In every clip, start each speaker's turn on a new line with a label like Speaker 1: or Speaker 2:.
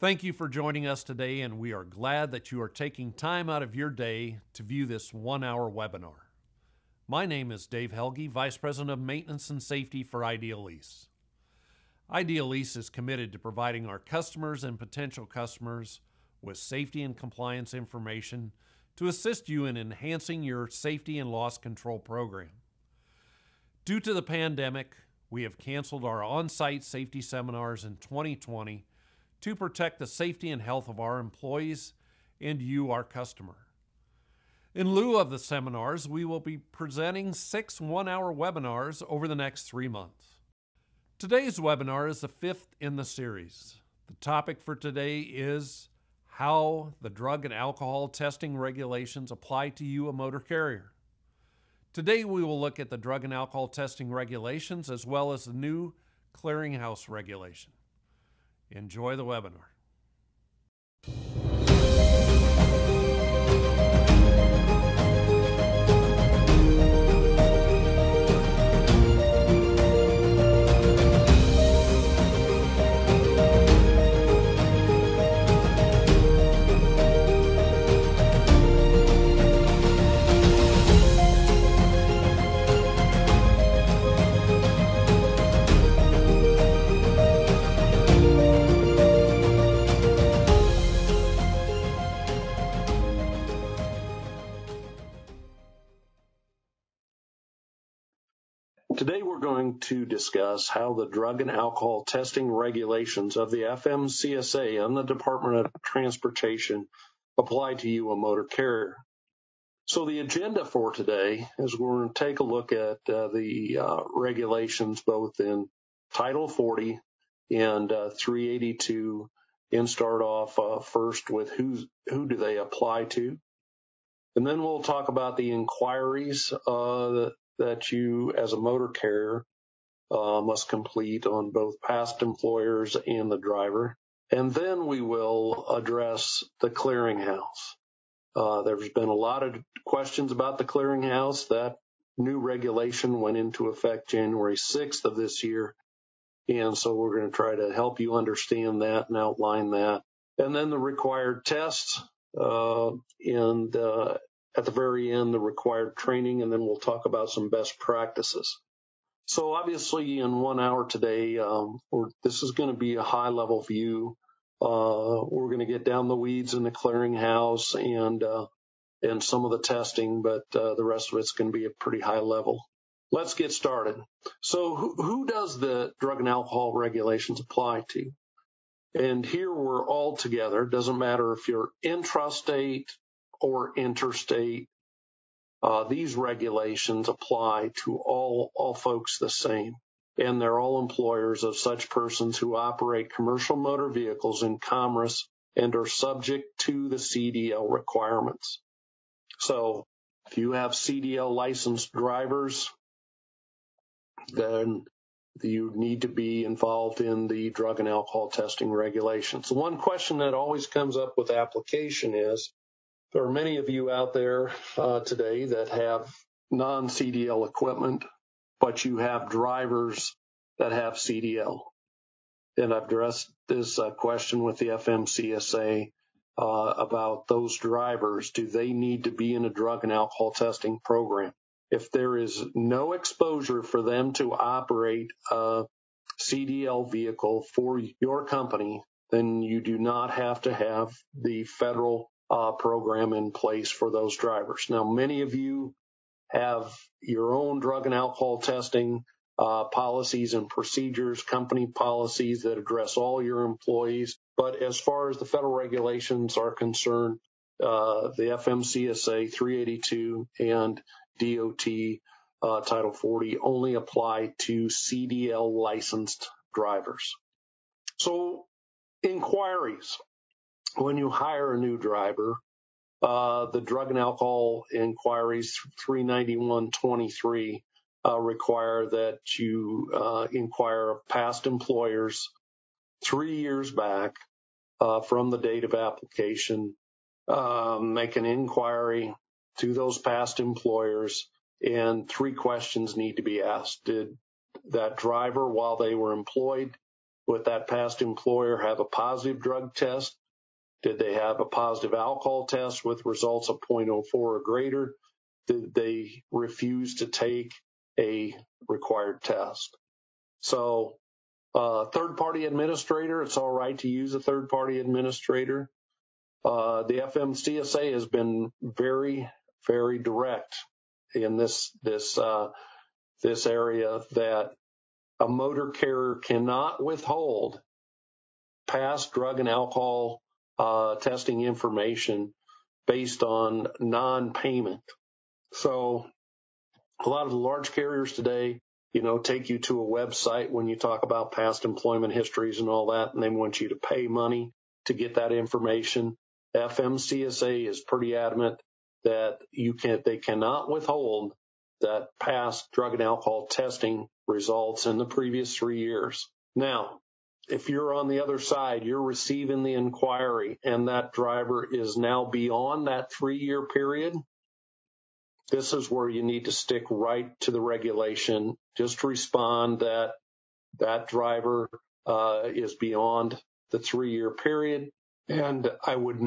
Speaker 1: Thank you for joining us today, and we are glad that you are taking time out of your day to view this one-hour webinar. My name is Dave Helge, Vice President of Maintenance and Safety for Idealease. Idealease is committed to providing our customers and potential customers with safety and compliance information to assist you in enhancing your safety and loss control program. Due to the pandemic, we have canceled our on-site safety seminars in 2020 to protect the safety and health of our employees and you, our customer. In lieu of the seminars, we will be presenting 6 one-hour webinars over the next 3 months. Today's webinar is the 5th in the series. The topic for today is how the drug and alcohol testing regulations apply to you, a motor carrier. Today we will look at the drug and alcohol testing regulations as well as the new Clearinghouse regulation. Enjoy the webinar.
Speaker 2: Today we're going to discuss how the drug and alcohol testing regulations of the FMCSA and the Department of Transportation apply to you, a motor carrier. So the agenda for today is we're going to take a look at the regulations both in Title 40 and 382 and start off first with who do they apply to. And then we'll talk about the inquiries that you as a motor carrier must complete on both past employers and the driver. And then we will address the clearinghouse. There's been a lot of questions about the clearinghouse. That new regulation went into effect January 6th of this year. And so we're going to try to help you understand that and outline that. And then the required tests and at the very end, the required training, and then we'll talk about some best practices. So obviously in 1 hour today, this is going to be a high-level view. We're going to get down the weeds in the clearinghouse and some of the testing, but the rest of it's going to be a pretty high level. Let's get started. So who does the drug and alcohol regulations apply to? And here we're all together. Doesn't matter if you're intrastate or interstate, these regulations apply to all folks the same, and they're all employers of such persons who operate commercial motor vehicles in commerce and are subject to the CDL requirements. So if you have CDL licensed drivers, then you need to be involved in the drug and alcohol testing regulations. The one question that always comes up with application is, there are many of you out there today that have non-CDL equipment, but you have drivers that have CDL. And I've addressed this question with the FMCSA about those drivers. Do they need to be in a drug and alcohol testing program? If there is no exposure for them to operate a CDL vehicle for your company, then you do not have to have the federal program in place for those drivers. Now, many of you have your own drug and alcohol testing policies and procedures, company policies that address all your employees. But as far as the federal regulations are concerned, the FMCSA 382 and DOT Title 40 only apply to CDL licensed drivers. So, inquiries. When you hire a new driver, the drug and alcohol inquiries 391.23 require that you inquire of past employers 3 years back from the date of application, make an inquiry to those past employers, and 3 questions need to be asked. Did that driver, while they were employed Would that past employer have a positive drug test? Did they have a positive alcohol test with results of 0.04 or greater? Did they refuse to take a required test? So third-party administrator, it's all right to use a third-party administrator. The FMCSA has been very, very direct in this area that a motor carrier cannot withhold past drug and alcohol testing information based on non-payment. So a lot of the large carriers today, take you to a website when you talk about past employment histories and all that, and they want you to pay money to get that information. FMCSA is pretty adamant that they cannot withhold that past drug and alcohol testing results in the previous 3 years. Now, if you're on the other side, you're receiving the inquiry and that driver is now beyond that 3-year period, this is where you need to stick right to the regulation. Just respond that that driver is beyond the 3-year period. And I would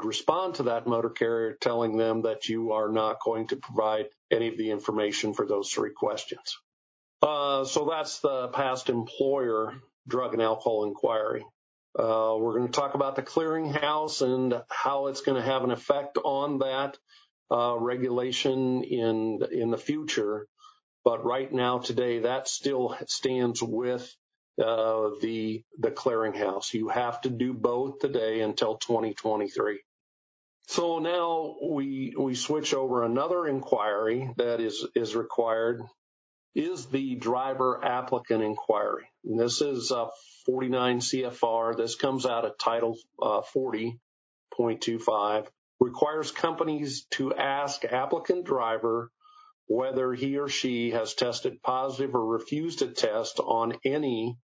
Speaker 2: respond to that motor carrier telling them that you are not going to provide any of the information for those 3 questions. So that's the past employer drug and alcohol inquiry. We're going to talk about the clearinghouse and how it's going to have an effect on that regulation in the future. But right now, today, that still stands with the clearinghouse. You have to do both today until 2023. So now we switch over. Another inquiry that is required is the driver applicant inquiry. And this is 49 CFR. This comes out of Title 40.25. Requires companies to ask applicant driver whether he or she has tested positive or refused a test on any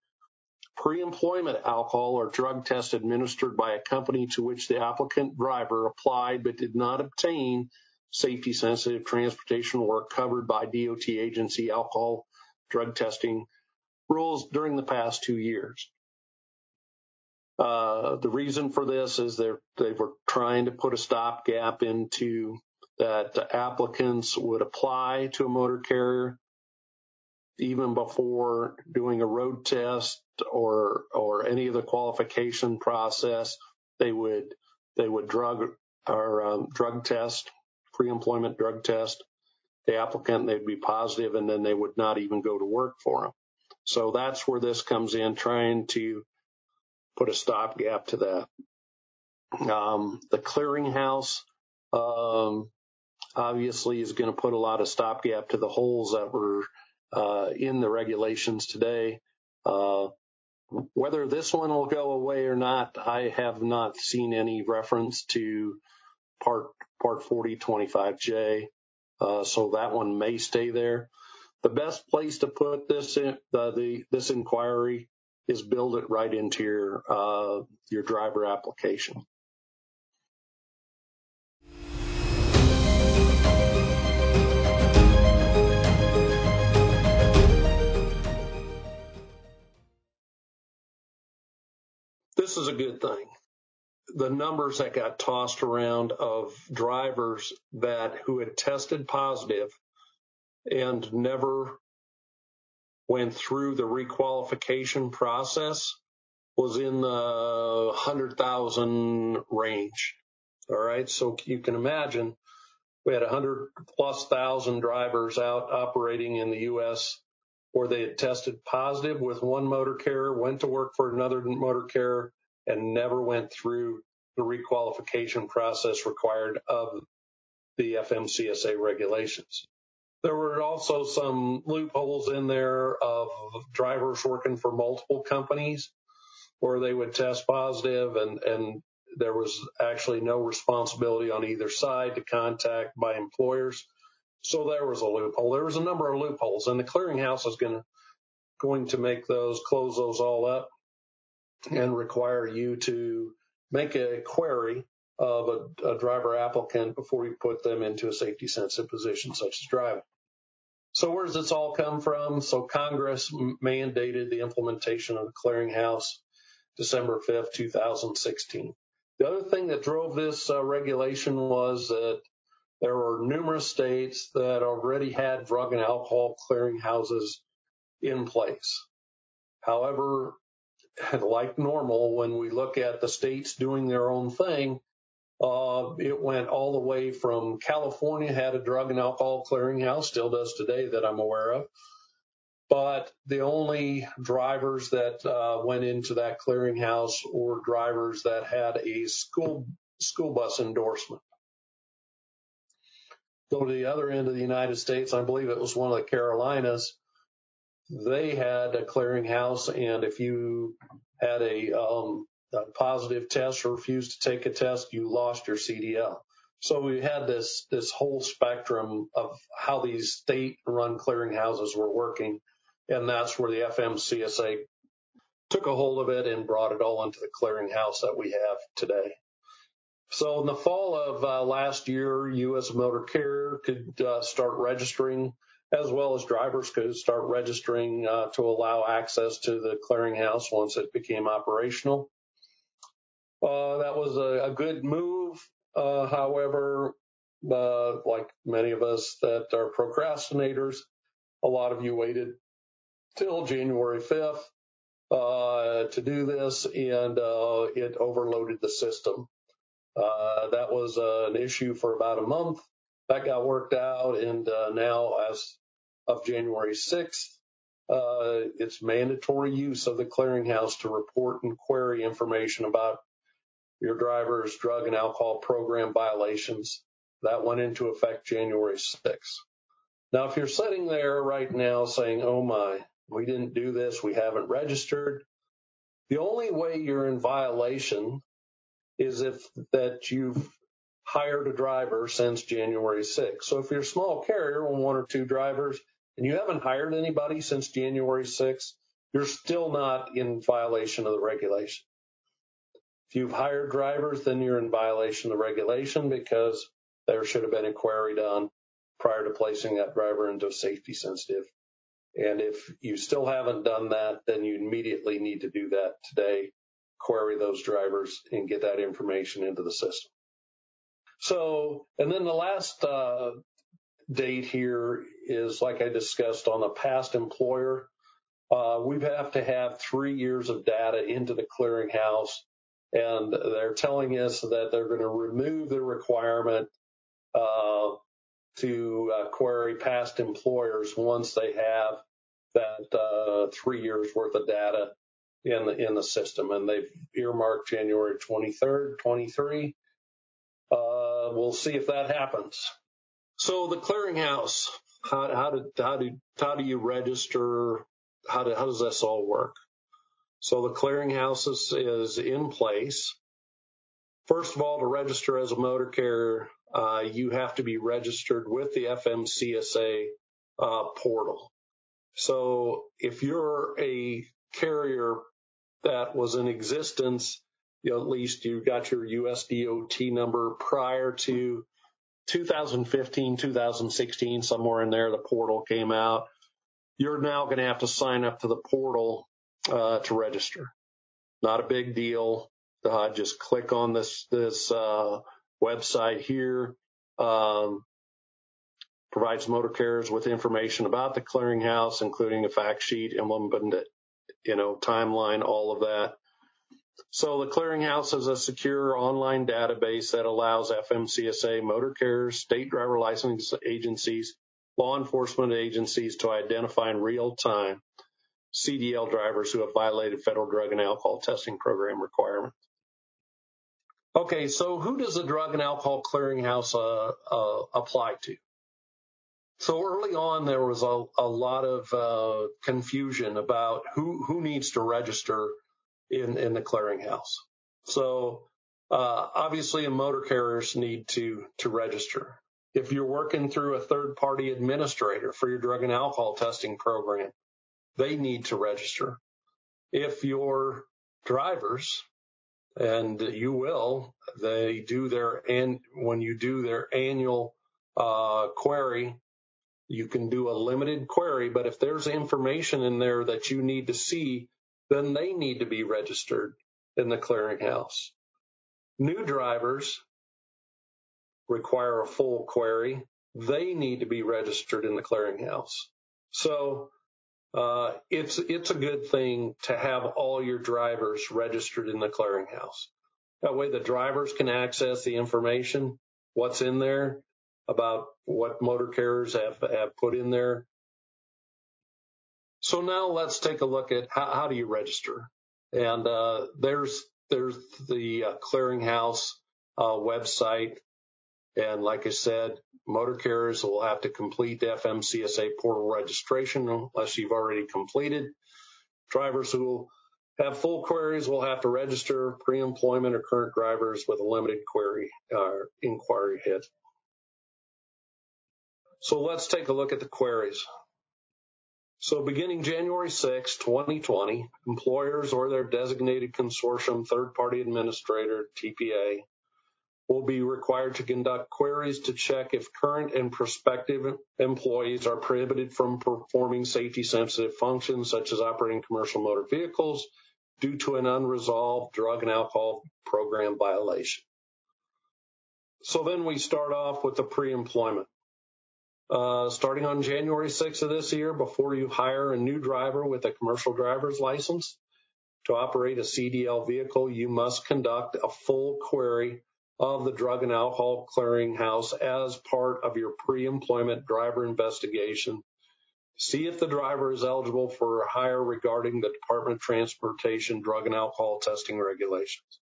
Speaker 2: pre-employment alcohol or drug test administered by a company to which the applicant driver applied but did not obtain safety-sensitive transportation work covered by DOT agency alcohol drug testing rules during the past 2 years. The reason for this is they were trying to put a stopgap into that applicants would apply to a motor carrier even before doing a road test or any of the qualification process. They would drug test, pre-employment drug test the applicant, they'd be positive, and then they would not even go to work for them. So that's where this comes in, trying to put a stopgap to that. The clearinghouse obviously is going to put a lot of stopgap to the holes that were in the regulations today. Whether this one will go away or not, I have not seen any reference to Part 4025J, so that one may stay there. The best place to put this in, this inquiry is build it right into your driver application. This is a good thing. The numbers that got tossed around of drivers who had tested positive and never went through the requalification process was in the 100,000 range. All right, so you can imagine we had 100,000+ drivers out operating in the U.S. where they had tested positive with one motor carrier, went to work for another motor carrier, and never went through the requalification process required of the FMCSA regulations. There were also some loopholes in there of drivers working for multiple companies where they would test positive and there was actually no responsibility on either side to contact by employers. So there was a loophole. There was a number of loopholes, and the clearinghouse is going to close those all up and require you to make a query of a driver applicant before you put them into a safety sensitive position such as driving. So where does this all come from? So Congress mandated the implementation of the Clearinghouse December 5th, 2016. The other thing that drove this regulation was that there were numerous states that already had drug and alcohol clearinghouses in place. However, like normal, when we look at the states doing their own thing, it went all the way from California had a drug and alcohol clearinghouse, still does today that I'm aware of. But the only drivers that went into that clearinghouse were drivers that had a school bus endorsement. Go to the other end of the United States, I believe it was one of the Carolinas. They had a clearinghouse, and if you had a positive test or refused to take a test, you lost your CDL. So we had this whole spectrum of how these state-run clearinghouses were working, and that's where the FMCSA took a hold of it and brought it all into the clearinghouse that we have today. So in the fall of last year, you as a motor carrier could start registering, as well as drivers could start registering to allow access to the clearinghouse once it became operational. That was a good move. However, like many of us that are procrastinators, a lot of you waited till January 5th to do this, and it overloaded the system. That was an issue for about a month. That got worked out, and now as of January 6th, it's mandatory use of the clearinghouse to report and query information about your driver's drug and alcohol program violations. That went into effect January 6th. Now, if you're sitting there right now saying, oh my, we didn't do this, we haven't registered, the only way you're in violation is if that you've hired a driver since January 6th. So if you're a small carrier with one or two drivers and you haven't hired anybody since January 6th, you're still not in violation of the regulation. If you've hired drivers, then you're in violation of the regulation because there should have been a query done prior to placing that driver into a safety sensitive. And if you still haven't done that, then you immediately need to do that today, query those drivers and get that information into the system. So, and then the last date here is, like I discussed on the past employer, we have to have 3 years of data into the clearinghouse, and they're telling us that they're going to remove the requirement to query past employers once they have that 3 years worth of data in the system, and they've earmarked January 23rd, 23. We'll see if that happens. So the clearinghouse, how do you register? How does this all work? So the clearinghouse is in place. First of all, to register as a motor carrier, you have to be registered with the FMCSA portal. So if you're a carrier that was in existence, at least you got your USDOT number prior to 2015, 2016, somewhere in there, the portal came out. You're now going to have to sign up to the portal to register. Not a big deal. Just click on this website here. Provides motor carriers with information about the clearinghouse, including a fact sheet, implemented, timeline, all of that. So the clearinghouse is a secure online database that allows FMCSA motor carriers, state driver license agencies, law enforcement agencies to identify in real time CDL drivers who have violated federal drug and alcohol testing program requirements. Okay, so who does the drug and alcohol clearinghouse apply to? So early on, there was a lot of confusion about who needs to register in the clearinghouse. So obviously, motor carriers need to register. If you're working through a third-party administrator for your drug and alcohol testing program, they need to register. If your drivers, and you will, they do when you do their annual query, You can do a limited query, but if there's information in there that you need to see, then they need to be registered in the clearinghouse. New drivers require a full query. They need to be registered in the clearinghouse. So it's a good thing to have all your drivers registered in the clearinghouse. That way the drivers can access the information, what's in there, about what motor carriers have put in there. So now let's take a look at how do you register. And there's the clearinghouse website. And like I said, motor carriers will have to complete the FMCSA portal registration unless you've already completed. Drivers who will have full queries will have to register pre-employment or current drivers with a limited query inquiry hit. So let's take a look at the queries. So beginning January 6, 2020, employers or their designated consortium third-party administrator, TPA, will be required to conduct queries to check if current and prospective employees are prohibited from performing safety-sensitive functions such as operating commercial motor vehicles due to an unresolved drug and alcohol program violation. So then we start off with the pre-employment. Starting on January 6th of this year, before you hire a new driver with a commercial driver's license to operate a CDL vehicle, you must conduct a full query of the Drug and Alcohol Clearinghouse as part of your pre-employment driver investigation. See if the driver is eligible for a hire regarding the Department of Transportation drug and alcohol testing regulations.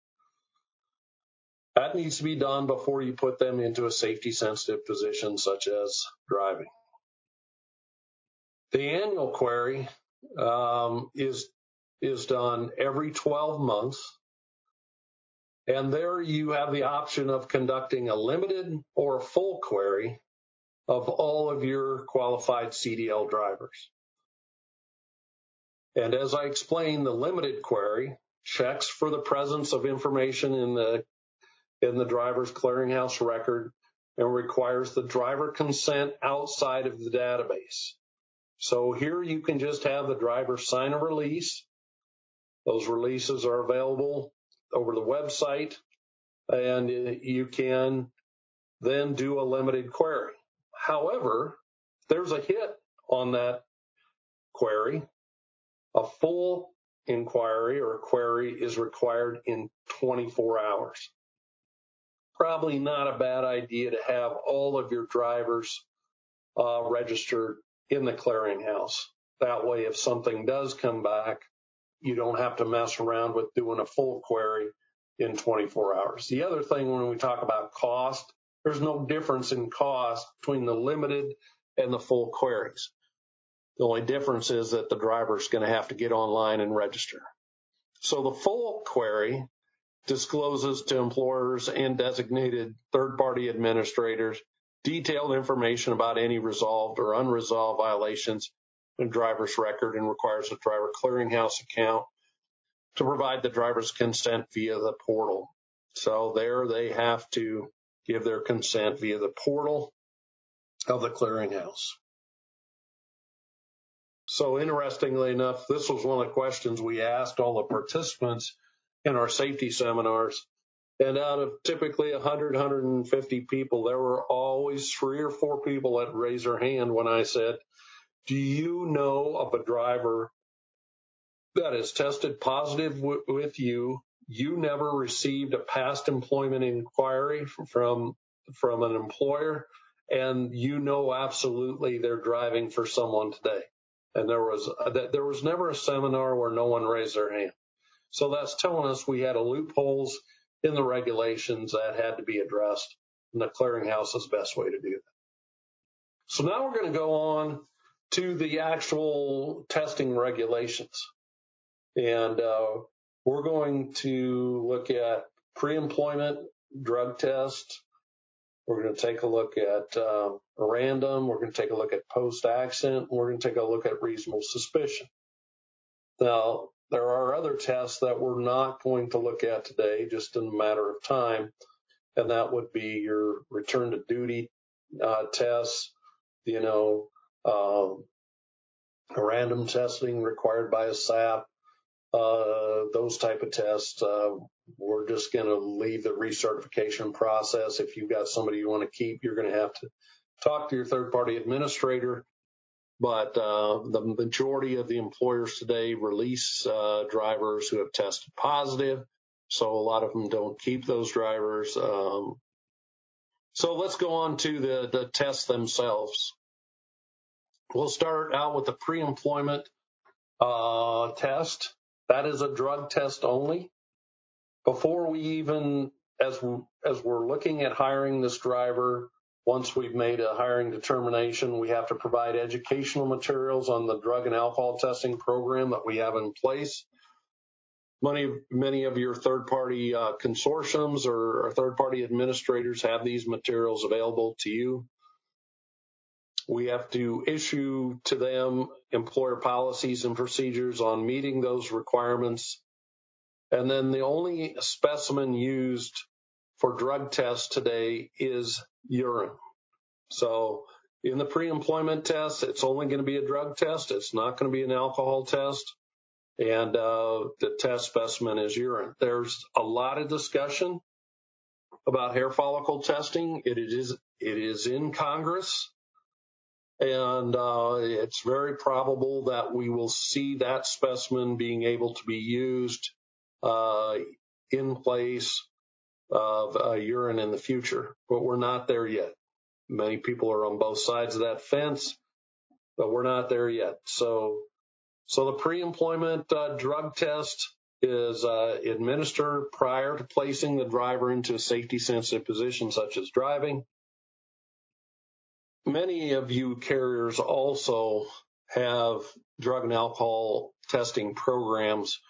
Speaker 2: That needs to be done before you put them into a safety-sensitive position such as driving. The annual query is done every 12 months. And there you have the option of conducting a limited or a full query of all of your qualified CDL drivers. And as I explained, the limited query checks for the presence of information in the driver's clearinghouse record and requires the driver consent outside of the database. So here you can just have the driver sign a release. Those releases are available over the website, and you can then do a limited query. However, if there's a hit on that query, a full inquiry or query is required in 24 hours. Probably not a bad idea to have all of your drivers registered in the clearinghouse. That way, if something does come back, you don't have to mess around with doing a full query in 24 hours. The other thing, when we talk about cost, there's no difference in cost between the limited and the full queries. The only difference is that the driver's going to have to get online and register. So the full query discloses to employers and designated third-party administrators detailed information about any resolved or unresolved violations in driver's record and requires a driver clearinghouse account to provide the driver's consent via the portal. So there they have to give their consent via the portal of the clearinghouse. So interestingly enough, this was one of the questions we asked all the participants in our safety seminars. And out of typically 100, 150 people, there were always 3 or 4 people that raised their hand when I said, do you know of a driver that is tested positive with you? You never received a past employment inquiry from an employer, and you know absolutely they're driving for someone today. And there was never a seminar where no one raised their hand. So that's telling us we had loopholes in the regulations that had to be addressed, and the clearinghouse is the best way to do that. So now we're going to go on to the actual testing regulations. And we're going to look at pre-employment drug test. We're going to take a look at random. We're going to take a look at post-accident. We're going to take a look at reasonable suspicion. Now, there are other tests that we're not going to look at today, just in a matter of time, and that would be your return to duty tests, random testing required by a SAP, those type of tests. We're just going to leave the recertification process. If you've got somebody you want to keep, you're going to have to talk to your third-party administrator. But the majority of the employers today release drivers who have tested positive. So a lot of them don't keep those drivers. So let's go on to the tests themselves. We'll start out with the pre-employment test. That is a drug test only. Before we even, as we're looking at hiring this driver, once we've made a hiring determination, we have to provide educational materials on the drug and alcohol testing program that we have in place. Many of your third-party consortiums or third-party administrators have these materials available to you. We have to issue to them employer policies and procedures on meeting those requirements. And then the only specimen used for drug tests today is urine. So in the pre-employment test, it's only going to be a drug test. It's not going to be an alcohol test. And the test specimen is urine. There's a lot of discussion about hair follicle testing. It is in Congress. And it's very probable that we will see that specimen being able to be used in place of urine in the future, but we're not there yet. Many people are on both sides of that fence, but we're not there yet. So the pre-employment drug test is administered prior to placing the driver into a safety-sensitive position such as driving. Many of you carriers also have drug and alcohol testing programs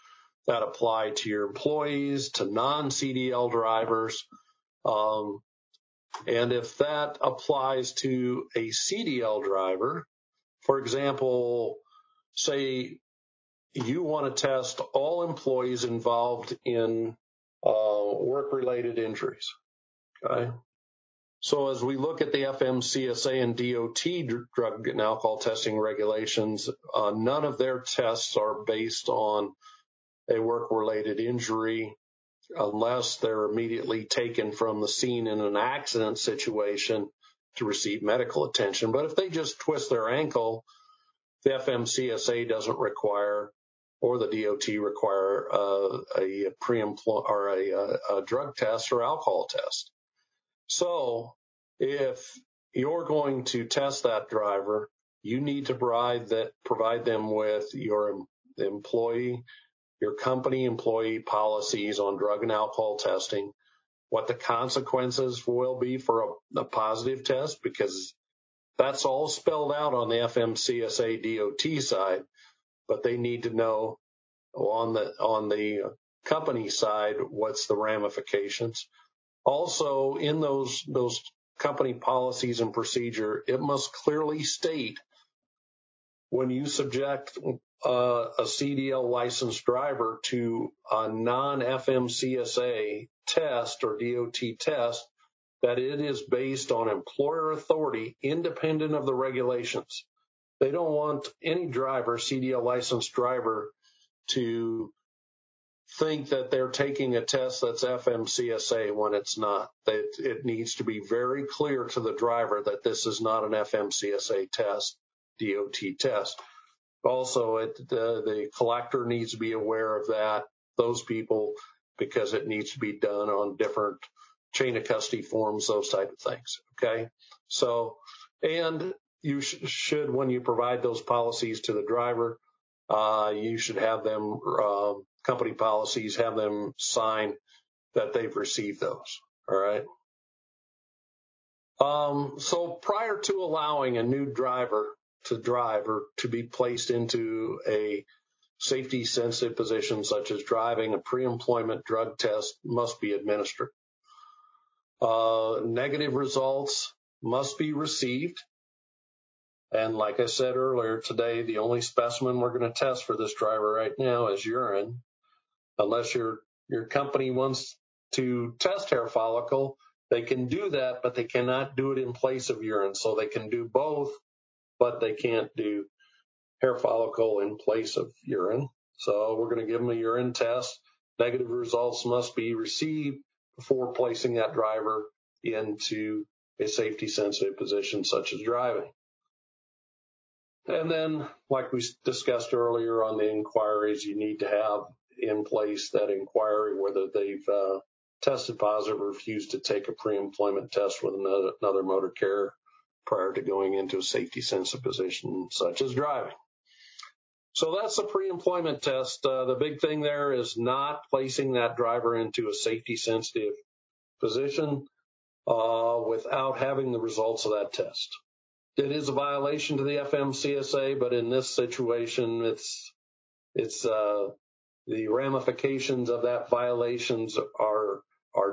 Speaker 2: that apply to your employees, to non-CDL drivers. And if that applies to a CDL driver, for example, say you want to test all employees involved in work-related injuries, okay? So as we look at the FMCSA and DOT drug and alcohol testing regulations, none of their tests are based on a work-related injury unless they're immediately taken from the scene in an accident situation to receive medical attention. But if they just twist their ankle, the FMCSA doesn't require, or the DOT require a pre-employment or a drug test or alcohol test. So if you're going to test that driver, you need to provide them with your company employee policies on drug and alcohol testing, what the consequences will be for a positive test, because that's all spelled out on the FMCSA DOT side, but they need to know on the company side what's the ramifications. Also, in those company policies and procedure, it must clearly state when you subject a CDL licensed driver to a non-FMCSA test or DOT test that it is based on employer authority independent of the regulations. They don't want any driver, CDL licensed driver, to think that they're taking a test that's FMCSA when it's not. It needs to be very clear to the driver that this is not an FMCSA test, DOT test. Also, the collector needs to be aware of that, those people, because it needs to be done on different chain of custody forms, those type of things, okay? So, and you should, when you provide those policies to the driver, you should have them, company policies, have them sign that they've received those, all right? So prior to allowing a new driver to drive or to be placed into a safety-sensitive position such as driving, a pre-employment drug test must be administered. Negative results must be received. And like I said earlier today, the only specimen we're going to test for this driver right now is urine. Unless your company wants to test hair follicle, they can do that, but they cannot do it in place of urine. So they can do both, but they can't do hair follicle in place of urine. So we're going to give them a urine test. Negative results must be received before placing that driver into a safety sensitive position such as driving. And then, like we discussed earlier on the inquiries, you need to have in place that inquiry whether they've tested positive or refused to take a pre-employment test with another motor carrier prior to going into a safety sensitive position such as driving. So that's the pre-employment test. The big thing there is not placing that driver into a safety sensitive position without having the results of that test. It is a violation to the FMCSA, but in this situation, it's the ramifications of that violations are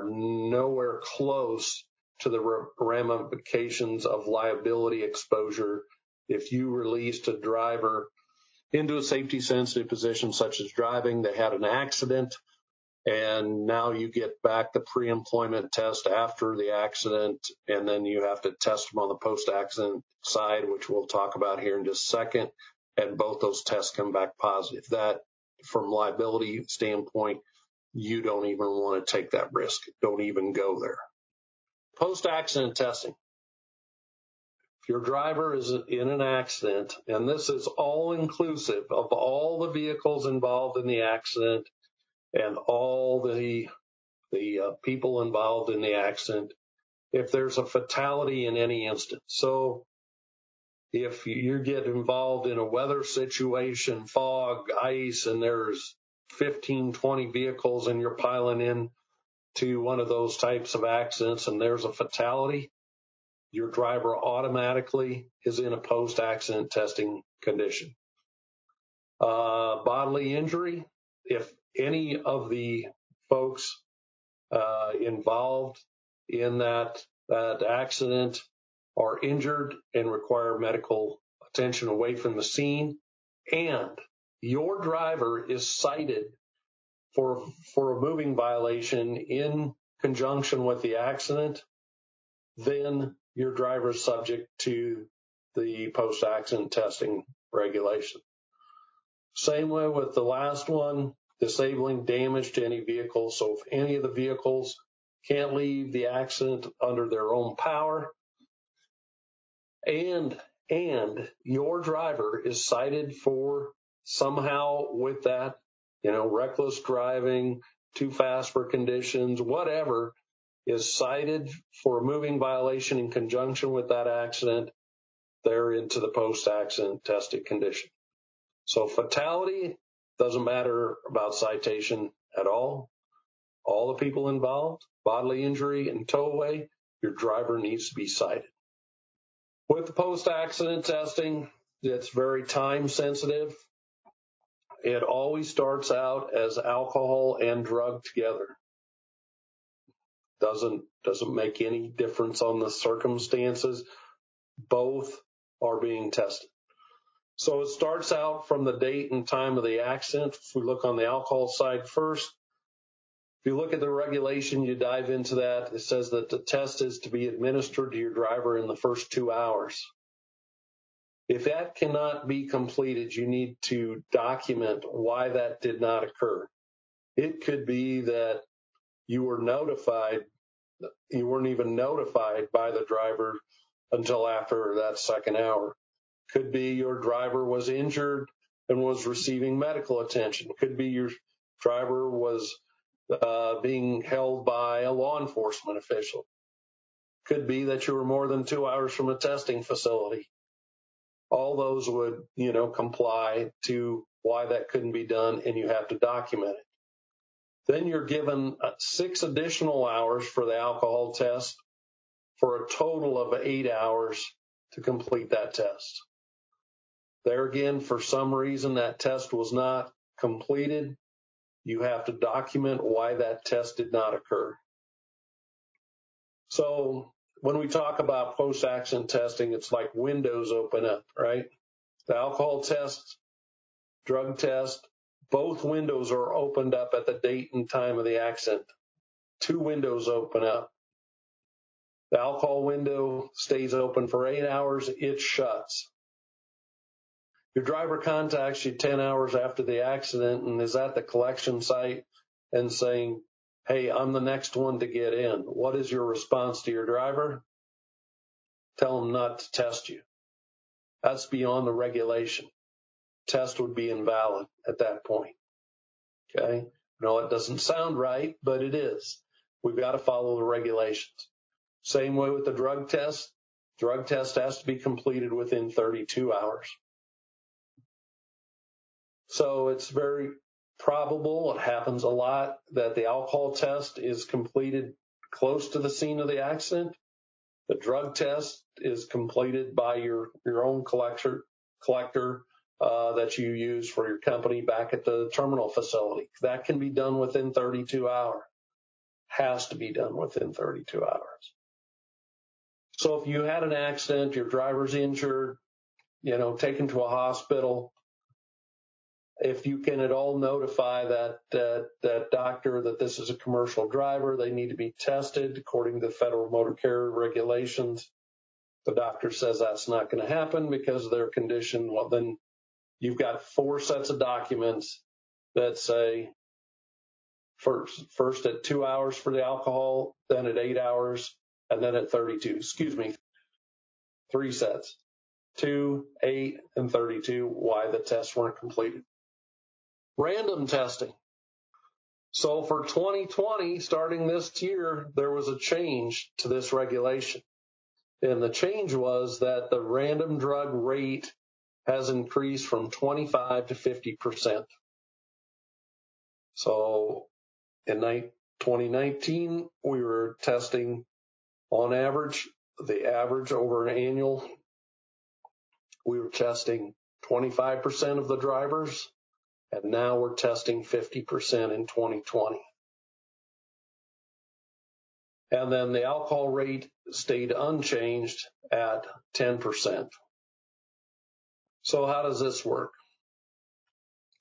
Speaker 2: nowhere close to the ramifications of liability exposure if you released a driver into a safety sensitive position such as driving. They had an accident, and now you get back the pre-employment test after the accident, and then you have to test them on the post-accident side, which we'll talk about here in just a second, and both those tests come back positive. That, from liability standpoint, you don't even want to take that risk. Don't even go there. Post-accident testing. If your driver is in an accident, and this is all inclusive of all the vehicles involved in the accident and all the people involved in the accident, if there's a fatality in any instance. So if you get involved in a weather situation, fog, ice, and there's 15, 20 vehicles and you're piling in to one of those types of accidents and there's a fatality, your driver automatically is in a post-accident testing condition. Bodily injury, if any of the folks involved in that accident are injured and require medical attention away from the scene, and your driver is cited for a moving violation in conjunction with the accident, then your driver is subject to the post-accident testing regulation. Same way with the last one, disabling damage to any vehicle. So if any of the vehicles can't leave the accident under their own power, and your driver is cited for somehow with that, reckless driving, too fast for conditions, whatever, is cited for a moving violation in conjunction with that accident, they're into the post-accident tested condition. So fatality doesn't matter about citation at all. All the people involved, bodily injury and towaway, your driver needs to be cited. With the post-accident testing, it's very time sensitive. It always starts out as alcohol and drug together. Doesn't make any difference on the circumstances. Both are being tested. So it starts out from the date and time of the accident. If we look on the alcohol side first, if you look at the regulation, you dive into that. It says that the test is to be administered to your driver in the first 2 hours. If that cannot be completed, you need to document why that did not occur. It could be that you weren't even notified by the driver until after that second hour. Could be your driver was injured and was receiving medical attention. Could be your driver was being held by a law enforcement official. Could be that you were more than 2 hours from a testing facility. All those would, comply to why that couldn't be done, and you have to document it. Then you're given 6 additional hours for the alcohol test for a total of 8 hours to complete that test. There again, for some reason, that test was not completed. You have to document why that test did not occur. So when we talk about post-accident testing, it's like windows open up, right? The alcohol test, drug test, both windows are opened up at the date and time of the accident. 2 windows open up. The alcohol window stays open for 8 hours. It shuts. Your driver contacts you 10 hours after the accident and is at the collection site and saying, hey, I'm the next one to get in. What is your response to your driver? Tell them not to test you. That's beyond the regulation. Test would be invalid at that point. Okay? No, it doesn't sound right, but it is. We've got to follow the regulations. Same way with the drug test. Drug test has to be completed within 32 hours. So it's very probable, it happens a lot, that the alcohol test is completed close to the scene of the accident. The drug test is completed by your own collector that you use for your company back at the terminal facility. That can be done within 32 hours. Has to be done within 32 hours. So if you had an accident, your driver's injured, taken to a hospital, if you can at all notify that doctor that this is a commercial driver, they need to be tested according to the federal motor carrier regulations. The doctor says that's not going to happen because of their condition. Well, then you've got 4 sets of documents that say first at 2 hours for the alcohol, then at 8 hours, and then at 32. 3 sets, 2, 8, and 32, why the tests weren't completed. Random testing. So for 2020, starting this year, there was a change to this regulation. And the change was that the random drug rate has increased from 25 to 50%. So in 2019, we were testing on average, the average over an annual, we were testing 25% of the drivers, and now we're testing 50% in 2020. And then the alcohol rate stayed unchanged at 10%. So how does this work?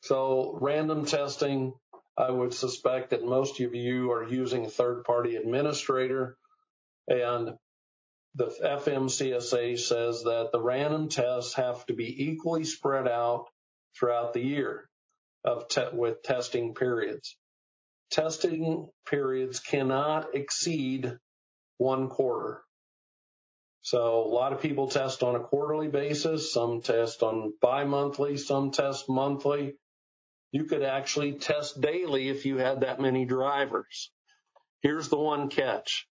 Speaker 2: So random testing, I would suspect that most of you are using a third-party administrator, and the FMCSA says that the random tests have to be equally spread out throughout the year with testing periods. Testing periods cannot exceed 1 quarter. So a lot of people test on a quarterly basis, some test on bi-monthly, some test monthly. You could actually test daily if you had that many drivers. Here's the one catch,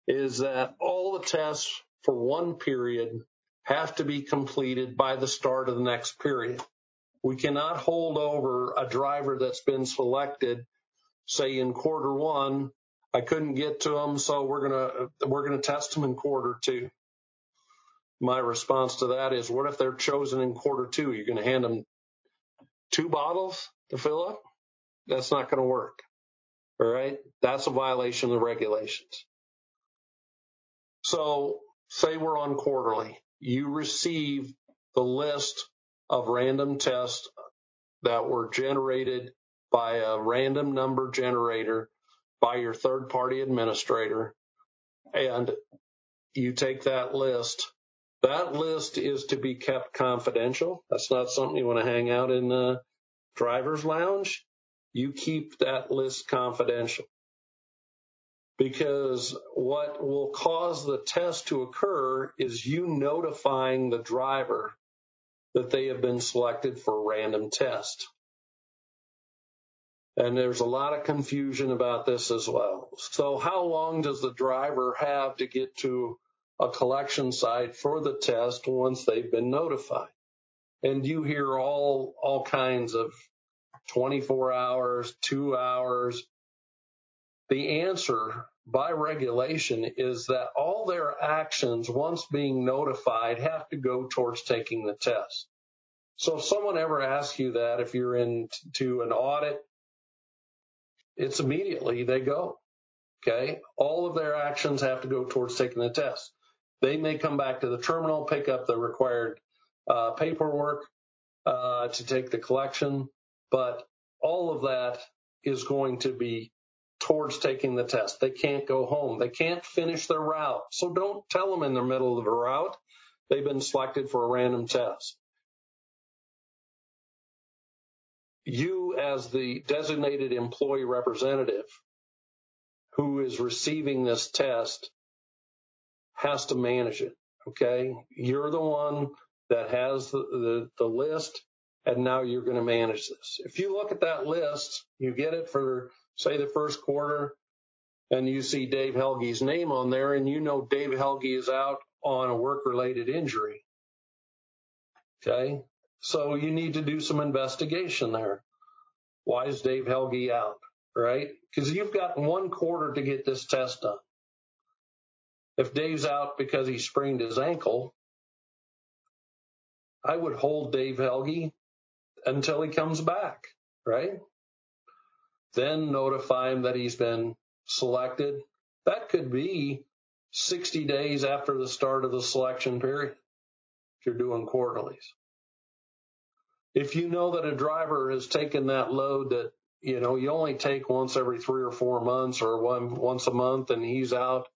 Speaker 2: is that all the tests for 1 period have to be completed by the start of the next period. We cannot hold over a driver that's been selected, say in quarter 1, I couldn't get to him, so we're gonna test him in quarter 2. My response to that is, what if they're chosen in quarter 2? You're going to hand them 2 bottles to fill up? That's not going to work. All right? That's a violation of the regulations. So say we're on quarterly. You receive the list of random tests that were generated by a random number generator by your third-party administrator, and you take that list. That list is to be kept confidential. That's not something you want to hang out in the driver's lounge. You keep that list confidential, because what will cause the test to occur is you notifying the driver that they have been selected for a random test. And there's a lot of confusion about this as well. So how long does the driver have to get to a collection site for the test once they've been notified? And you hear all kinds of 24 hours, 2 hours. The answer by regulation is that all their actions, once being notified, have to go towards taking the test. So if someone ever asks you that, if you're into an audit, it's immediately they go. Okay? All of their actions have to go towards taking the test. They may come back to the terminal, pick up the required paperwork to take the collection, but all of that is going to be towards taking the test. They can't go home. They can't finish their route. So don't tell them in the middle of the route they've been selected for a random test. you as the designated employee representative who is receiving this test has to manage it, okay? You're the one that has the list, and now you're going to manage this. If you look at that list, you get it for, say, the first quarter, and you see Dave Helge's name on there, and you know Dave Helge is out on a work-related injury, okay? So you need to do some investigation there. Why is Dave Helge out, right? Because you've got 1 quarter to get this test done. If Dave's out because he sprained his ankle, I would hold Dave Helge until he comes back, right? Then notify him that he's been selected. That could be 60 days after the start of the selection period if you're doing quarterlies. If you know that a driver has taken that load that, you only take once every 3 or 4 months or once a month, and he's out,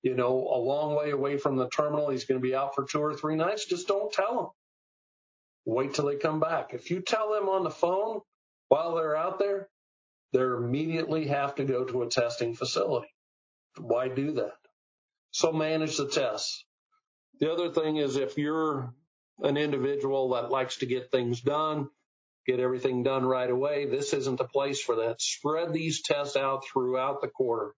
Speaker 2: a long way away from the terminal, he's going to be out for 2 or 3 nights, just don't tell him. Wait till they come back. If you tell them on the phone while they're out there, they immediately have to go to a testing facility. Why do that? So manage the tests. The other thing is, if you're an individual that likes to get things done, get everything done right away, this isn't the place for that. Spread these tests out throughout the quarter.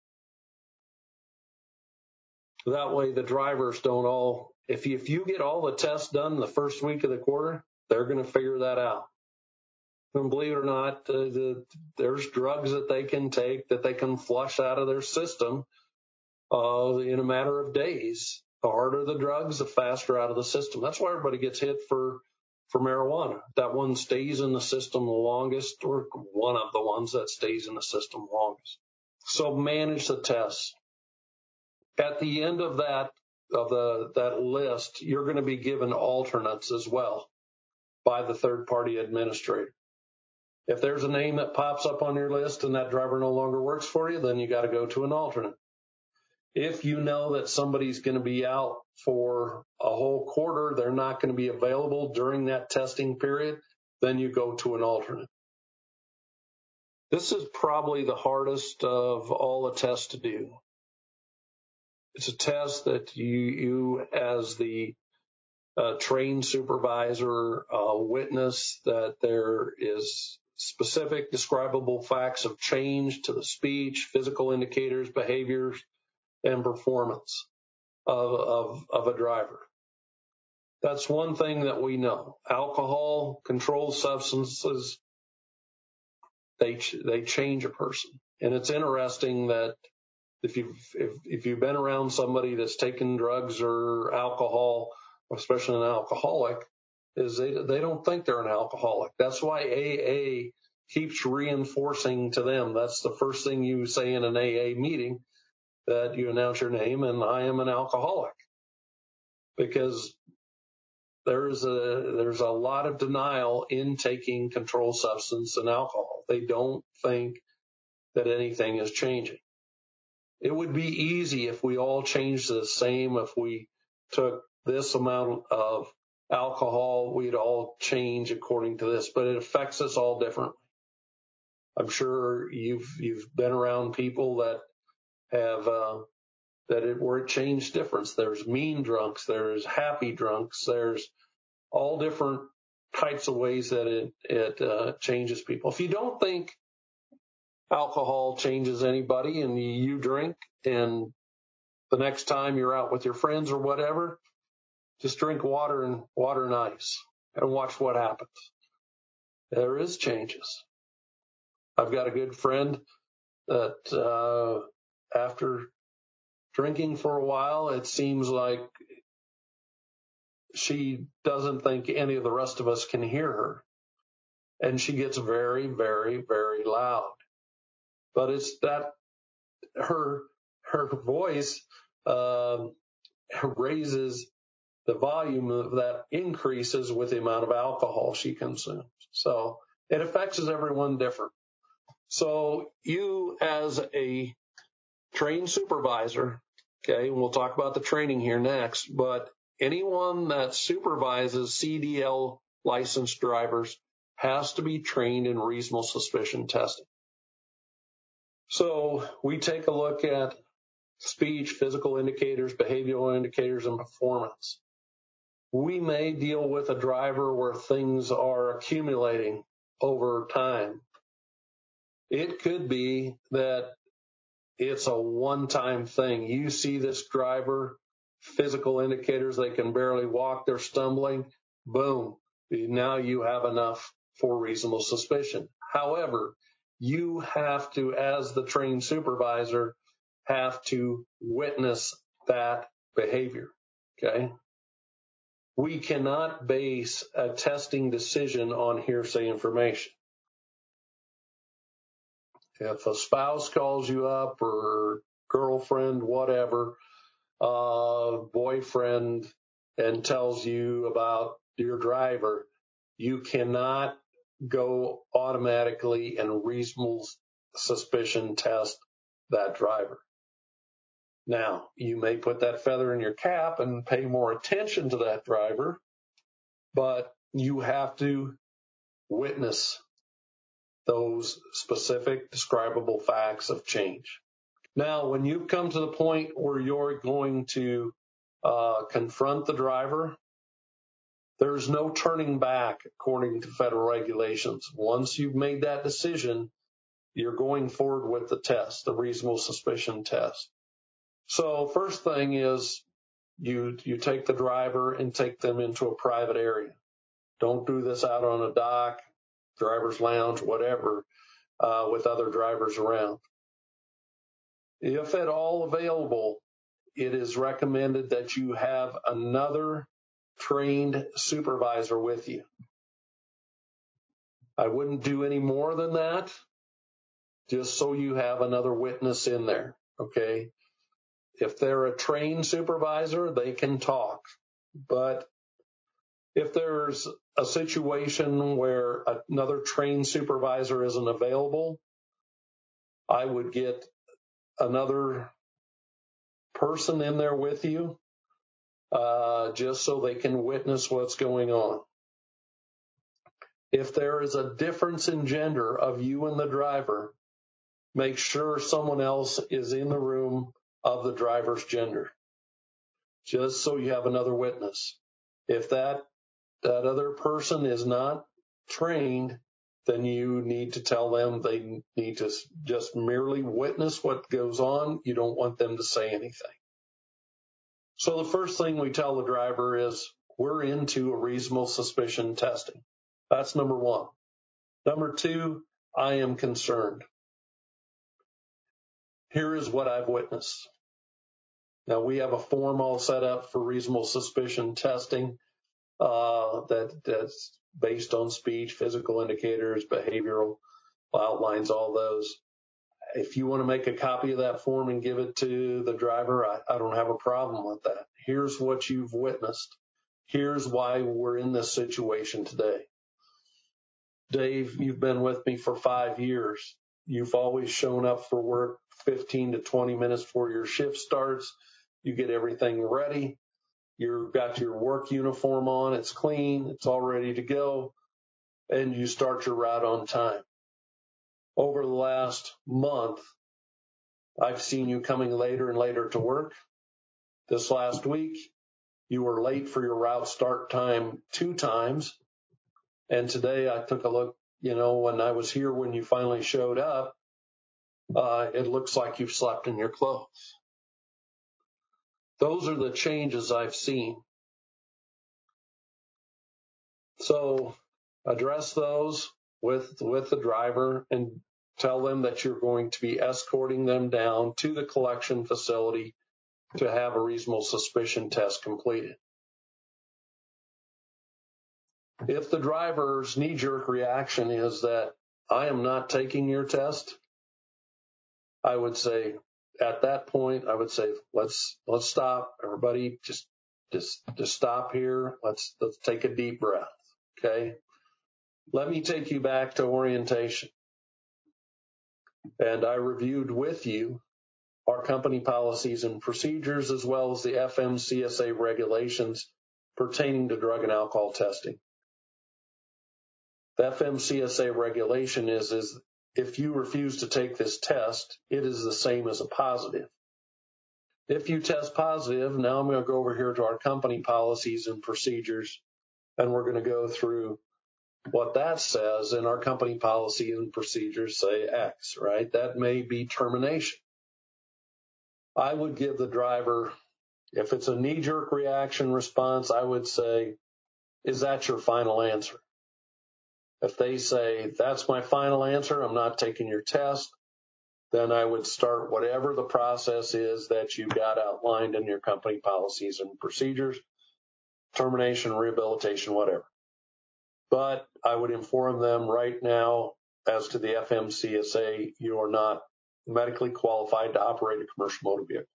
Speaker 2: That way the drivers don't all, if you get all the tests done the first week of the quarter, they're going to figure that out. And believe it or not, there's drugs that they can take that they can flush out of their system in a matter of days. The harder the drugs, the faster out of the system. That's why everybody gets hit for marijuana. That one stays in the system the longest, or one of the ones that stays in the system longest. So manage the tests. At the end of that list, you're going to be given alternates as well by the third-party administrator. If there's a name that pops up on your list and that driver no longer works for you, then you got to go to an alternate. If you know that somebody's going to be out for a whole quarter, they're not going to be available during that testing period, then you go to an alternate. This is probably the hardest of all the tests to do. It's a test that you as the trained supervisor witness that there is specific describable facts of change to the speech, physical indicators, behaviors, and performance of a driver. That's one thing that we know. Alcohol, controlled substances, they change a person. And it's interesting that if you've been around somebody that's taken drugs or alcohol, especially an alcoholic, is they don't think they're an alcoholic. That's why AA keeps reinforcing to them. That's the first thing you say in an AA meeting, that you announce your name and I am an alcoholic, because there's a lot of denial in taking controlled substance and alcohol. They don't think that anything is changing. It would be easy if we all changed the same. If we took this amount of alcohol, we'd all change according to this, but it affects us all differently. I'm sure you've been around people that have where it changed difference. There's mean drunks, there's happy drunks, there's all different types of ways that it changes people. If you don't think alcohol changes anybody and you drink, and the next time you're out with your friends or whatever, just drink water and ice and watch what happens. There is changes. I've got a good friend that after drinking for a while, it seems like she doesn't think any of the rest of us can hear her. And she gets very, very, very loud. But it's that her voice raises the volume of that, increases with the amount of alcohol she consumes. So it affects everyone different. So you as a trained supervisor, okay, and we'll talk about the training here next, but anyone that supervises CDL licensed drivers has to be trained in reasonable suspicion testing. So we take a look at speech, physical indicators, behavioral indicators, and performance. We may deal with a driver where things are accumulating over time. It could be that it's a one-time thing. You see this driver, physical indicators, they can barely walk, they're stumbling, boom, now you have enough for reasonable suspicion. However, you have to, as the trained supervisor, have to witness that behavior, okay? We cannot base a testing decision on hearsay information. If a spouse calls you up or girlfriend, whatever, boyfriend, and tells you about your driver, you cannot go automatically and reasonable suspicion test that driver. Now, you may put that feather in your cap and pay more attention to that driver, but you have to witness those specific describable facts of change. Now, when you come to the point where you're going to confront the driver, there's no turning back according to federal regulations. Once you've made that decision, you're going forward with the test, the reasonable suspicion test. So first thing is you take the driver and take them into a private area. Don't do this out on a dock, driver's lounge, whatever, with other drivers around. If at all available, it is recommended that you have another trained supervisor with you. I wouldn't do any more than that, just so you have another witness in there, okay? If they're a trained supervisor, they can talk. But if there's a situation where another trained supervisor isn't available, I would get another person in there with you, just so they can witness what's going on. If there is a difference in gender of you and the driver, make sure someone else is in the room of the driver's gender, just so you have another witness. If that other person is not trained, then you need to tell them they need to just merely witness what goes on. You don't want them to say anything. So the first thing we tell the driver is we're into a reasonable suspicion testing. That's number one. Number two, I am concerned. Here is what I've witnessed. Now, we have a form all set up for reasonable suspicion testing that's based on speech, physical indicators, behavioral outlines, all those. If you want to make a copy of that form and give it to the driver, I don't have a problem with that. Here's what you've witnessed. Here's why we're in this situation today. Dave, you've been with me for 5 years. You've always shown up for work 15 to 20 minutes before your shift starts. You get everything ready. You've got your work uniform on. It's clean. It's all ready to go. And you start your route on time. Over the last month, I've seen you coming later and later to work. This last week, you were late for your route start time 2 times. And today I took a look, when I was here when you finally showed up, it looks like you've slept in your clothes. Those are the changes I've seen. So address those with the driver and tell them that you're going to be escorting them down to the collection facility to have a reasonable suspicion test completed. If the driver's knee-jerk reaction is that I am not taking your test, I would say, at that point, I would say, let's stop. Everybody, just stop here. Let's take a deep breath. Okay. Let me take you back to orientation. And I reviewed with you our company policies and procedures, as well as the FMCSA regulations pertaining to drug and alcohol testing. The FMCSA regulation is if you refuse to take this test, it is the same as a positive. If you test positive, now I'm going to go over here to our company policies and procedures, and we're going to go through what that says. And our company policy and procedures say X, right? That may be termination. I would give the driver, if it's a knee-jerk reaction response, I would say, is that your final answer? If they say, that's my final answer, I'm not taking your test, then I would start whatever the process is that you've got outlined in your company policies and procedures, termination, rehabilitation, whatever. But I would inform them right now, as to the FMCSA, you are not medically qualified to operate a commercial motor vehicle.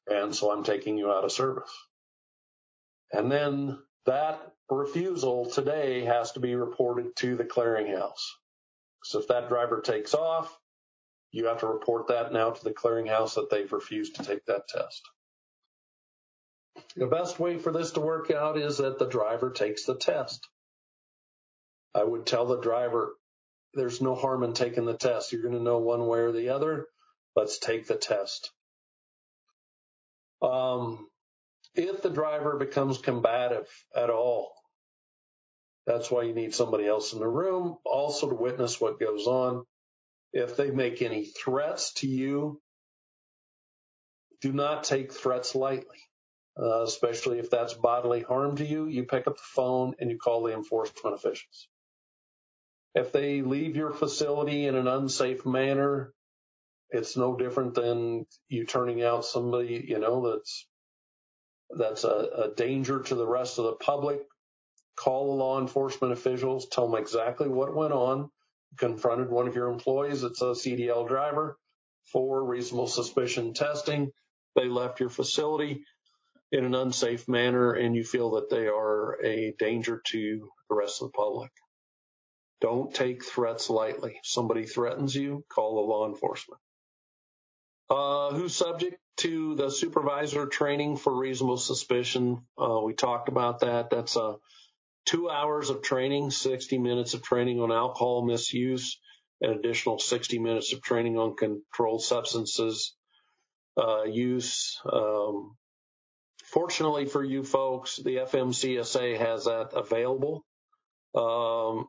Speaker 2: And so I'm taking you out of service. And then that refusal today has to be reported to the clearinghouse. So if that driver takes off, you have to report that now to the clearinghouse that they've refused to take that test. The best way for this to work out is that the driver takes the test. I would tell the driver, there's no harm in taking the test. You're going to know one way or the other. Let's take the test. If the driver becomes combative at all, that's why you need somebody else in the room also to witness what goes on. If they make any threats to you, do not take threats lightly, especially if that's bodily harm to you. You pick up the phone and you call the enforcement officials. If they leave your facility in an unsafe manner, it's no different than you turning out somebody, that's a danger to the rest of the public. Call the law enforcement officials, tell them exactly what went on. Confronted one of your employees, it's a CDL driver, for reasonable suspicion testing. They left your facility in an unsafe manner, and you feel that they are a danger to the rest of the public. Don't take threats lightly. If somebody threatens you, call the law enforcement. Who's subject to the supervisor training for reasonable suspicion? We talked about that. That's 2 hours of training, 60 minutes of training on alcohol misuse, an additional 60 minutes of training on controlled substances use. Fortunately for you folks, the FMCSA has that available.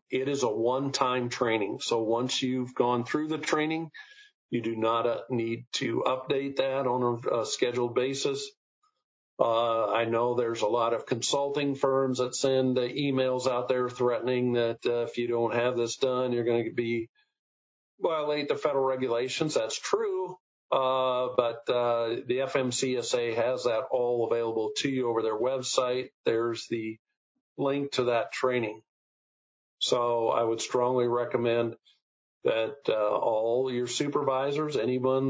Speaker 2: It is a one-time training. So once you've gone through the training, you do not need to update that on a scheduled basis. I know there's a lot of consulting firms that send emails out there threatening that if you don't have this done, you're going to violate the federal regulations. That's true, but the FMCSA has that all available to you over their website. There's the link to that training. So I would strongly recommend that all your supervisors, anyone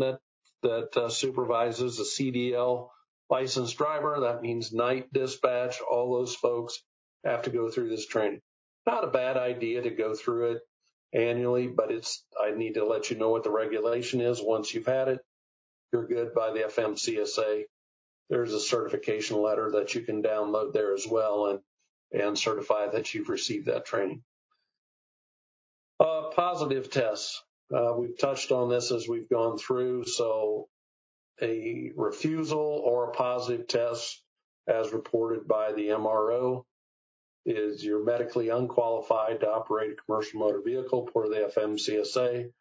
Speaker 2: that supervises a CDL licensed driver, that means night dispatch, all those folks have to go through this training. Not a bad idea to go through it annually, but I need to let you know what the regulation is. Once you've had it, you're good by the FMCSA. There's a certification letter that you can download there as well and certify that you've received that training. Positive tests. We've touched on this as we've gone through. So a refusal or a positive test, as reported by the MRO, is you're medically unqualified to operate a commercial motor vehicle per the FMCSA.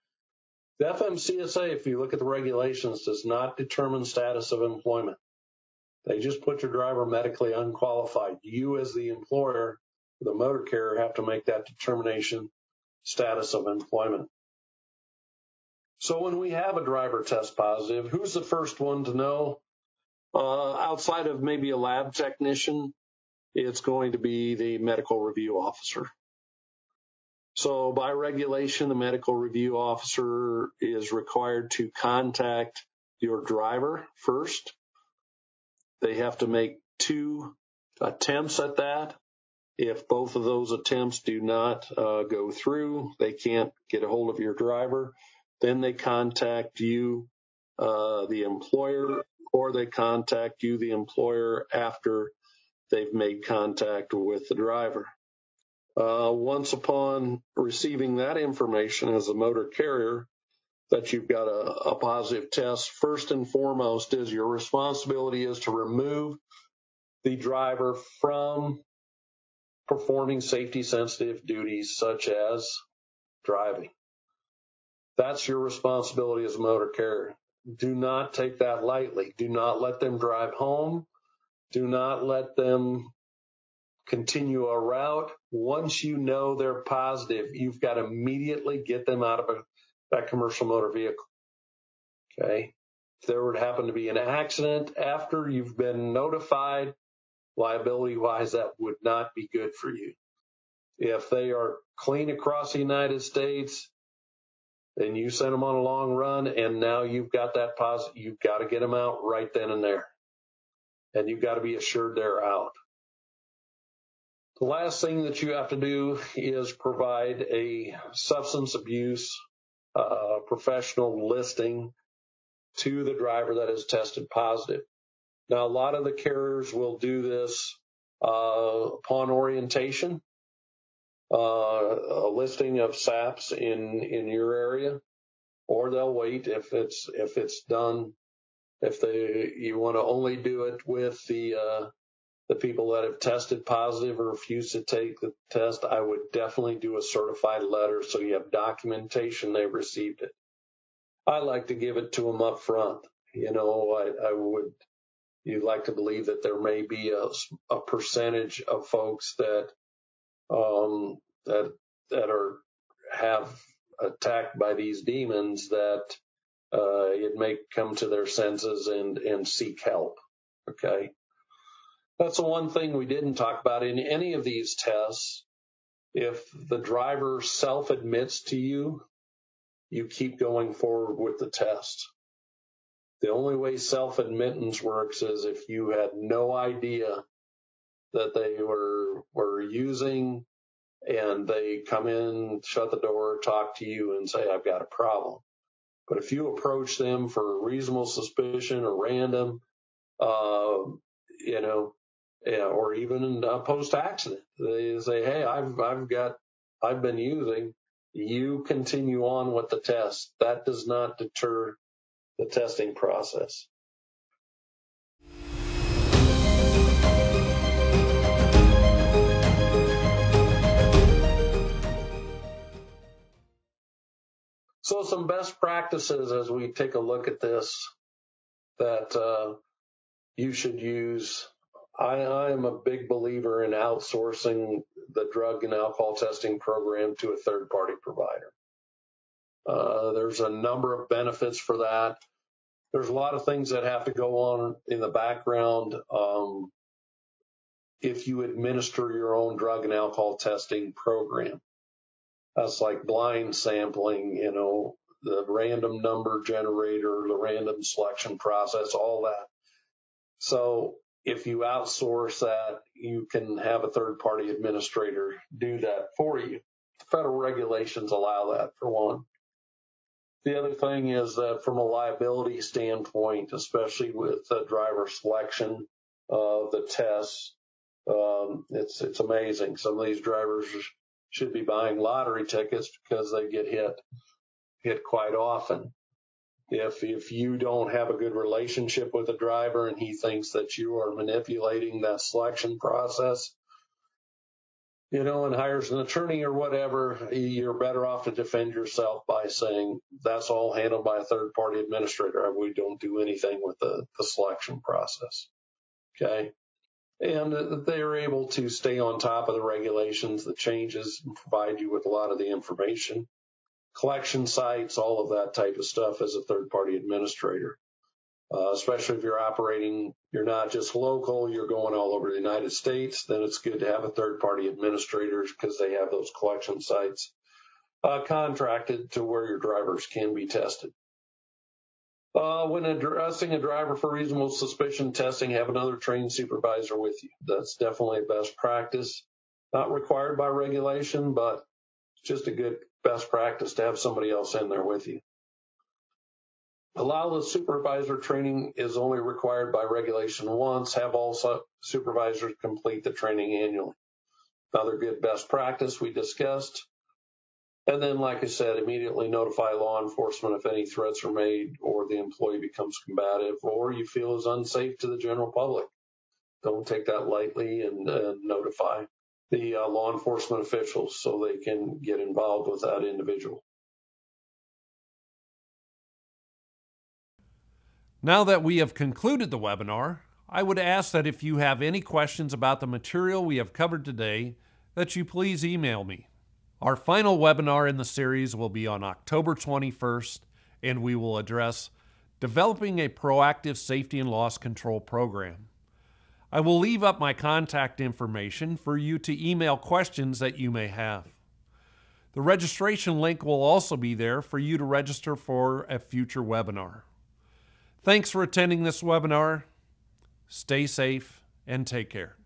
Speaker 2: The FMCSA, if you look at the regulations, does not determine status of employment. They just put your driver medically unqualified. You, as the employer, the motor carrier, have to make that determination status of employment. So when we have a driver test positive, who's the first one to know? Outside of maybe a lab technician, it's going to be the medical review officer. So by regulation, the medical review officer is required to contact your driver first. They have to make 2 attempts at that. If both of those attempts do not go through, they can't get a hold of your driver. Then they contact you, the employer, or they contact you, the employer, after they've made contact with the driver. Once upon receiving that information as a motor carrier, that you've got a positive test, first and foremost is your responsibility is to remove the driver from performing safety-sensitive duties such as driving. That's your responsibility as a motor carrier. Do not take that lightly. Do not let them drive home. Do not let them continue a route. Once you know they're positive, you've got to immediately get them out of that commercial motor vehicle. Okay? If there would happen to be an accident after you've been notified, liability-wise, that would not be good for you. If they are clean across the United States, then you send them on a long run, and now you've got that positive. You've got to get them out right then and there. And you've got to be assured they're out. The last thing that you have to do is provide a substance abuse professional listing to the driver that is tested positive. Now, a lot of the carriers will do this upon orientation, a listing of SAPs in your area, or they'll wait if it's done. If you want to only do it with the people that have tested positive or refuse to take the test, I would definitely do a certified letter so you have documentation they've received it. I like to give it to them up front. You'd like to believe that there may be a percentage of folks that have attacked by these demons that it may come to their senses and seek help. Okay. That's the one thing we didn't talk about in any of these tests. If the driver self-admits to you, you keep going forward with the test. The only way self-admittance works is if you had no idea that they were using, and they come in, shut the door, talk to you, and say, I've got a problem. But if you approach them for reasonable suspicion or random, or even post-accident, they say, hey, I've been using, you continue on with the test. That does not deter the testing process. So some best practices as we take a look at this that you should use. I am a big believer in outsourcing the drug and alcohol testing program to a third-party provider. There's a number of benefits for that. There's a lot of things that have to go on in the background. If you administer your own drug and alcohol testing program, that's like blind sampling, the random number generator, the random selection process, all that. So if you outsource that, you can have a third-party administrator do that for you. Federal regulations allow that, for one. The other thing is that from a liability standpoint, especially with driver selection of the tests, it's amazing. Some of these drivers should be buying lottery tickets because they get hit quite often. If you don't have a good relationship with the driver and he thinks that you are manipulating that selection process, and hires an attorney or whatever, you're better off to defend yourself by saying that's all handled by a third-party administrator. We don't do anything with the selection process. Okay. And they're able to stay on top of the regulations, the changes, and provide you with a lot of the information. Collection sites, all of that type of stuff as a third-party administrator, especially if you're not just local, you're going all over the United States, then it's good to have a third-party administrator because they have those collection sites contracted to where your drivers can be tested. When addressing a driver for reasonable suspicion testing, have another trained supervisor with you. That's definitely a best practice. Not required by regulation, but just a good best practice to have somebody else in there with you. Allow the supervisor training is only required by regulation once. Have all supervisors complete the training annually. Another good best practice we discussed. And then, like I said, immediately notify law enforcement if any threats are made or the employee becomes combative or you feel is unsafe to the general public. Don't take that lightly and notify the law enforcement officials so they can get involved with that individual.
Speaker 1: Now that we have concluded the webinar, I would ask that if you have any questions about the material we have covered today, that you please email me. Our final webinar in the series will be on October 21st, and we will address developing a proactive safety and loss control program. I will leave up my contact information for you to email questions that you may have. The registration link will also be there for you to register for a future webinar. Thanks for attending this webinar. Stay safe and take care.